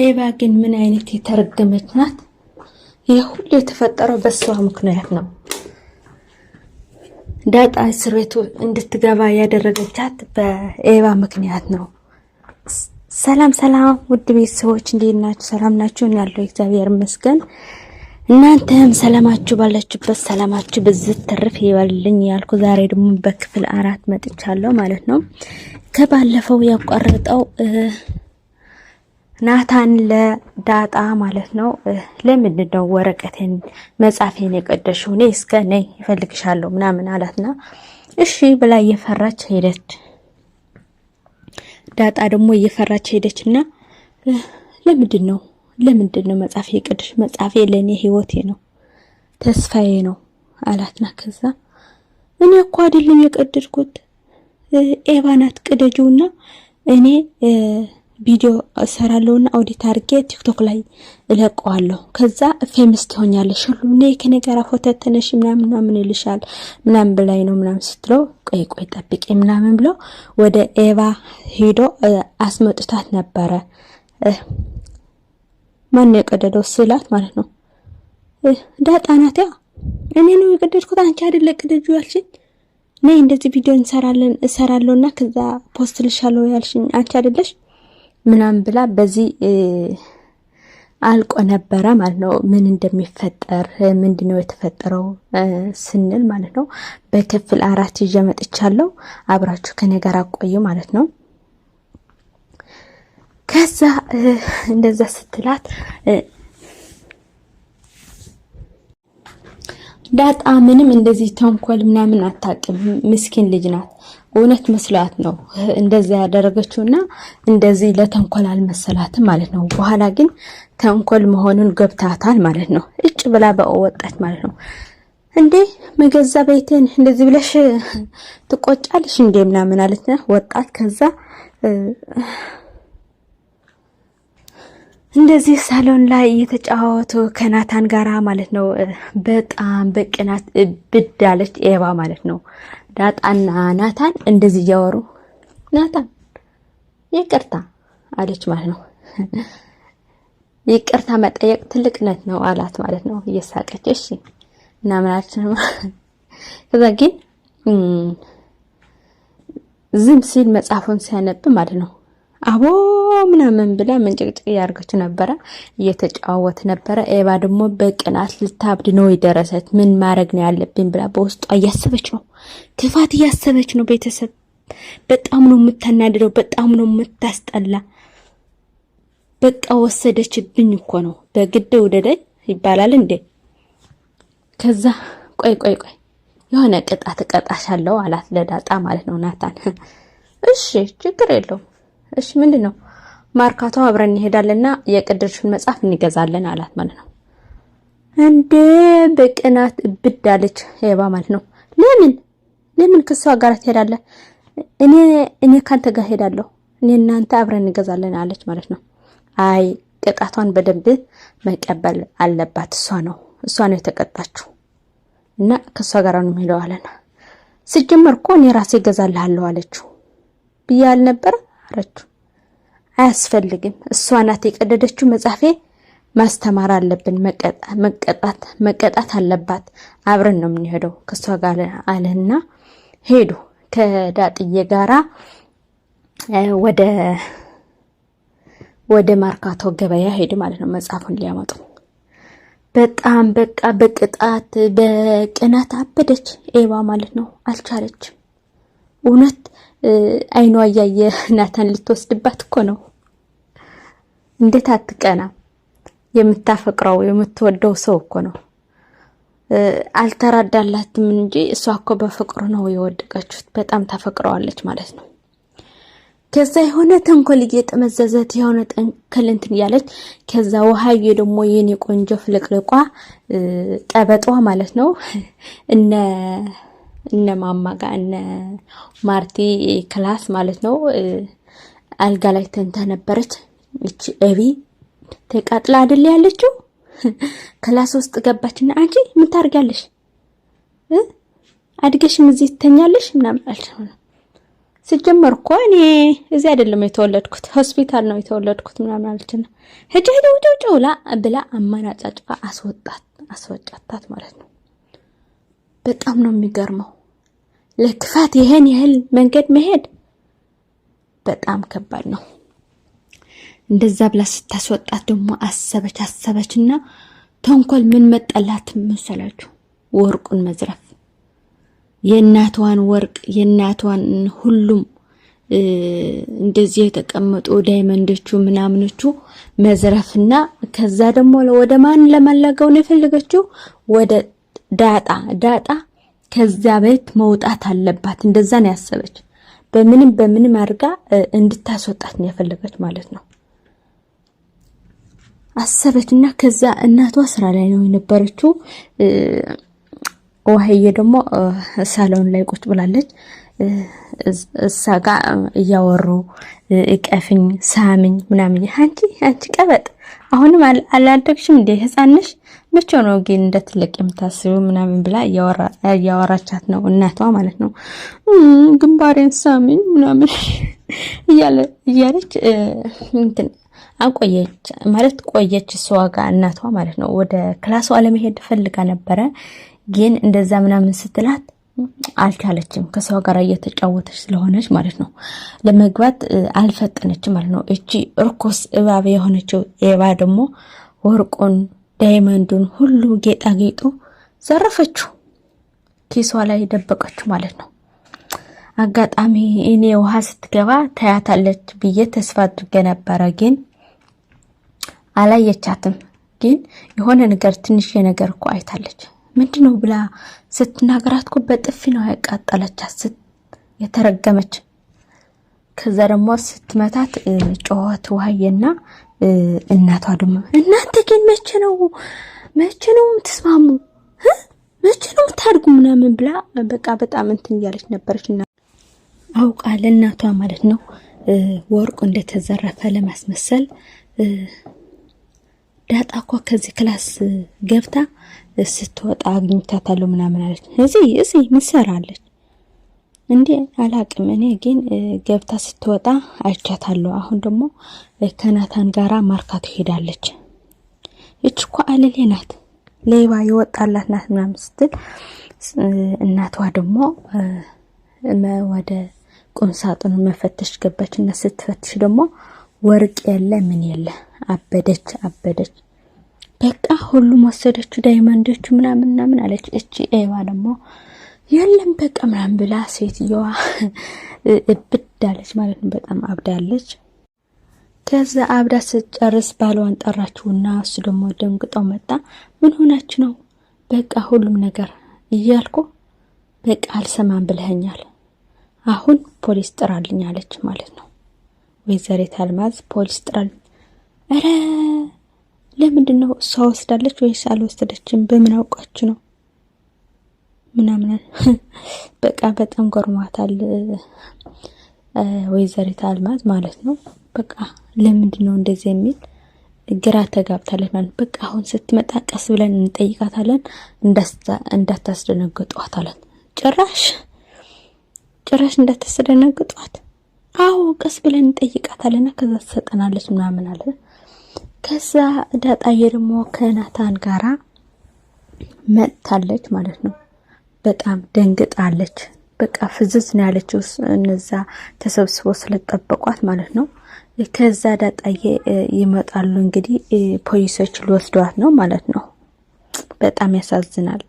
ኤባ ግን ምን አይነት የተረገመች ናት? ይሄ ሁሉ የተፈጠረው በሷ ምክንያት ነው። ዳጣ እስር ቤት እንድትገባ ያደረገቻት በኤባ ምክንያት ነው። ሰላም ሰላም ውድ ቤተሰቦች እንዴት ናችሁ? ሰላም ናችሁ? ያለው እግዚአብሔር ይመስገን። እናንተም ሰላማችሁ ባላችሁበት ሰላማችሁ በዝት ተርፍ ይበልልኝ ያልኩ ዛሬ ደግሞ በክፍል 4 መጥቻለሁ ማለት ነው። ከባለፈው ያቋረጠው ናታን ለዳጣ ማለት ነው ለምንድን ነው ወረቀቴን መጻፌን የቀደሽው? እኔ እስከ ነይ ይፈልግሻለሁ ምናምን አላትና እሺ ብላ እየፈራች ሄደች። ዳጣ ደግሞ እየፈራች ሄደችና ለምንድን ነው መጻፌ የቀደሽ? መጻፌ ለኔ ህይወቴ ነው ተስፋዬ ነው አላትና ከዛ እኔ እኮ አይደለም የቀደድኩት ኤባ ናት ቅደጁና እኔ ቪዲዮ እሰራለሁና ኦዲት አድርጌ ቲክቶክ ላይ እለቀዋለሁ ከዛ ፌመስ ትሆኛለሽ ሁሉ ነይ ከኔ ጋር ፎቶ ተነሽ ምናምን ይልሻል ምናምን ብላይ ነው ምናምን ስትለው ቆይ ጠብቂ ምናምን ብሎ ወደ ኤባ ሄዶ አስመጥታት ነበረ። ማን የቀደደው ስላት ማለት ነው ዳጣ ናት። ያ እኔ ነው የቀደድኩት አንቺ አይደለ ቅደጁ ያልሽኝ? ነይ እንደዚህ ቪዲዮ እሰራለሁና ከዛ ፖስት ልሻለሁ ያልሽኝ አንቺ አይደለሽ ምናምን ብላ በዚህ አልቆ ነበረ ማለት ነው። ምን እንደሚፈጠር ምንድነው የተፈጠረው ስንል ማለት ነው በክፍል 4 ይዤ መጥቻለሁ። አብራችሁ ከኔ ጋር አቆዩ ማለት ነው። ከዛ እንደዛ ስትላት ዳጣ ምንም እንደዚህ ተንኮል ምናምን አታውቅም። ምስኪን ልጅ ናት። እውነት መስሏት ነው እንደዛ ያደረገችውና እንደዚህ ለተንኮል አልመሰላትም ማለት ነው። በኋላ ግን ተንኮል መሆኑን ገብታታል ማለት ነው። እጭ ብላ በወጣች ማለት ነው። እንዴ መገዛ ቤትን እንደዚህ ብለሽ ትቆጫለሽ እንዴ ምናምን አለችና ወጣት። ከዛ እንደዚህ ሳሎን ላይ እየተጫወቱ ከናታን ጋራ ማለት ነው። በጣም በቅናት ብዳለች ኤባ ማለት ነው። ዳጣና ናታን እንደዚህ እያወሩ ናታን ይቅርታ አለች ማለት ነው። ይቅርታ መጠየቅ ትልቅነት ነው አላት ማለት ነው እየሳቀች። እሺ እና ማለት ነው። ከዛ ግን ዝም ሲል መጽሐፉን ሲያነብ ማለት ነው አቦ ምናምን ብላ መንጭቅጭቅ ያርገች ነበረ። እየተጫወተ ነበረ። ኤባ ደግሞ በቅናት ልታብድ ነው ይደረሰት። ምን ማድረግ ነው ያለብኝ ብላ በውስጧ እያሰበች ነው። ክፋት እያሰበች ነው። ቤተሰብ በጣም ነው የምታናድደው። በጣም ነው የምታስጠላ። በቃ ወሰደችብኝ እኮ ነው። በግድ ውደደኝ ይባላል እንዴ? ከዛ ቆይ የሆነ ቅጣት እቀጣሻለሁ አላት ለዳጣ ማለት ነው ናታን። እሺ ችግር የለውም እሺ ምንድነው? ማርካቶ አብረን እንሄዳለንና የቅድርሽን መጽሐፍ እንገዛለን አላት ማለት ነው። እንዴ በቅናት ብዳለች ኤባ ማለት ነው። ለምን ከሷ ጋር ትሄዳለህ? እኔ ካንተ ጋር ሄዳለሁ። እኔ እናንተ አብረን እንገዛለን አለች ማለት ነው። አይ ቅጣቷን በደንብ መቀበል አለባት። እሷ ነው የተቀጣችው እና ከሷ ጋር ነው የሚሄደው አለና ሲጀመር እኮ እኔ ራሴ እገዛልሃለሁ አለችው ብያል ነበር አረችው። አያስፈልግም እሷ ናት የቀደደችው መጻፌ ማስተማር አለብን መቀጣት አለባት አብረን ነው የምንሄደው ከሷ ጋር አለና ሄዱ ከዳጥዬ ጋራ ወደ ማርካቶ ገበያ ሄዱ ማለት ነው መጽሐፉን ሊያመጡ። በጣም በቃ በቅጣት በቅናት አበደች ኤባ ማለት ነው። አልቻለችም እውነት አይኗ ያየ ናታን ልትወስድባት እኮ ነው። እንዴት አትቀና? የምታፈቅረው የምትወደው ሰው እኮ ነው። አልተራዳላትም እንጂ እሷ እኮ በፍቅሩ ነው የወደቀችው። በጣም ታፈቅረዋለች ማለት ነው። ከዛ የሆነ ተንኮል እየጠመዘዘት የሆነ ተንኮል እንትን ያለች ከዛ ውሃዬ ደግሞ የኔ ቆንጆ ፍልቅልቋ ቀበጧ ማለት ነው እነ ማማጋ እነ ማርቲ ክላስ ማለት ነው አልጋ ላይ ተንተነበረች። እቺ ኤቢ ተቃጥላ አይደል ያለችው ክላስ ውስጥ ገባችና አንቺ ምን ታርጋለሽ? አድገሽም እዚህ ትተኛለሽ ምናምን አልቻለ። ሲጀመር እኮ እኔ እዚህ አይደለም የተወለድኩት ሆስፒታል ነው የተወለድኩት ምናምን አለችና ሄጄ ውጭውላ ብላ አማናጫጭፋ አስወጣታት ማለት ነው። በጣም ነው የሚገርመው። ለክፋት ይሄን ያህል መንገድ መሄድ በጣም ከባድ ነው። እንደዛ ብላ ስታስወጣት ደግሞ አሰበችና ተንኮል ምን መጣላት መሰላችሁ? ወርቁን መዝረፍ፣ የእናቷን ወርቅ የእናቷን ሁሉም እንደዚህ የተቀመጡ ዳይመንዶቹ ምናምኖቹ መዝረፍና ከዛ ደግሞ ወደ ማን ለማላገው ነው የፈለገችው? ወደ ዳጣ ከዛ ቤት መውጣት አለባት። እንደዛ ነው ያሰበች። በምንም አድርጋ እንድታስወጣት ነው የፈለገች ማለት ነው። አሰበችና ከዛ እናቷ ስራ ላይ ነው የነበረችው። ወህዬ ደግሞ ሳሎን ላይ ቁጭ ብላለች። እሳ ጋር እያወሩ እቀፍኝ ሳምኝ ምናምን አንቺ ቀበጥ አሁንም አላደግሽም እንደ ህፃንሽ መቼ ነው ግን እንደ ትልቅ የምታስቢው ምናምን ብላ እያወራቻት ነው እናቷ ማለት ነው። ግንባሬን ሳምኝ ምናምን እያለች እንትን አቆየች ማለት ቆየች እሷ ጋር እናቷ ማለት ነው። ወደ ክላሷ ለመሄድ ፈልጋ ነበረ ግን እንደዛ ምናምን ስትላት አልቻለችም። ከሰው ጋር እየተጫወተች ስለሆነች ማለት ነው ለመግባት አልፈጠነችም ማለት ነው። እቺ እርኩስ እባብ የሆነችው ኤባ ደግሞ ወርቁን ዳይመንዱን ሁሉ ጌጣጌጡ ዘረፈችው፣ ኪሷ ላይ ደበቀችው ማለት ነው። አጋጣሚ እኔ ውሃ ስትገባ ታያታለች ብዬ ተስፋ አድርጌ ነበረ ግን አላየቻትም። ግን የሆነ ነገር ትንሽ ነገር እኮ አይታለች። ምንድነው ብላ ስትናገራት እኮ በጥፊ ነው ያቃጠለቻት የተረገመች። ከዛ ደግሞ ስትመታት ጮኸት ወህዬና እናቷ ደግሞ እናንተ ግን መቼ ነው የምትስማሙ? መቼ ነው የምታድጉ ምናምን ብላ በቃ በጣም እንትን እያለች ነበረችና አውቃለ እናቷ ማለት ነው ወርቁ እንደተዘረፈ ለማስመሰል ዳጣ እኮ ከዚህ ክላስ ገብታ ስትወጣ አግኝታታለሁ ምናምን አለች። እዚህ ምን ሰራለች እንዴ አላቅም። እኔ ግን ገብታ ስትወጣ አይቻታለሁ። አሁን ደግሞ ከናታን ጋራ ማርካት ሄዳለች። እቺ እኮ አለሌ ናት፣ ሌባ ይወጣላት ናት ምናምን ስትል እናቷ ደግሞ ወደ ቁም ሳጥኑ መፈተሽ ገባችና ስትፈትሽ ደግሞ ወርቅ የለ ምን የለ። አበደች። በቃ ሁሉም ወሰደች ዳይመንዶቹ ምናምን አለች። እቺ ኤባ ደግሞ የለም በቃ ምናምን ብላ ሴትየዋ እብዳለች ማለት ነው። በጣም አብዳለች። ከዛ አብዳ ስትጨርስ ባሏን ጠራችውና እሱ ደግሞ ደንግጦ መጣ። ምን ሆናችሁ ነው? በቃ ሁሉም ነገር እያልኩ በቃ አልሰማም ብለኸኛል። አሁን ፖሊስ ጥራልኝ አለች ማለት ነው። ወይዘሪት አልማዝ ፖሊስ ጥራልኝ። አረ ለምንድነው እሷ ወስዳለች ወይስ አልወሰደችም? በምን አውቃችሁ ነው ምናምን በቃ በጣም ጎርማታል ወይዘሪት አልማዝ ማለት ነው። በቃ ለምንድነው እንደዚህ የሚል ግራ ተጋብታለች ማለት ነው። በቃ አሁን ስትመጣ ቀስ ብለን እንጠይቃታለን እንዳታስደነግጧት አለን። ጭራሽ እንዳታስደነግጧት። አዎ ቀስ ብለን እንጠይቃታለንና ከዛ ተሰጠናለች ምናምን አለ። ከዛ ዳጣዬ ደግሞ ከናታን ጋራ መጥታለች ማለት ነው። በጣም ደንግጣለች። በቃ ፍዝዝ ነው ያለችው እነዛ ተሰብስበው ስለተጠበቋት ማለት ነው። ከዛ ዳጣዬ ይመጣሉ እንግዲህ ፖሊሶች ሊወስዷት ነው ማለት ነው። በጣም ያሳዝናል።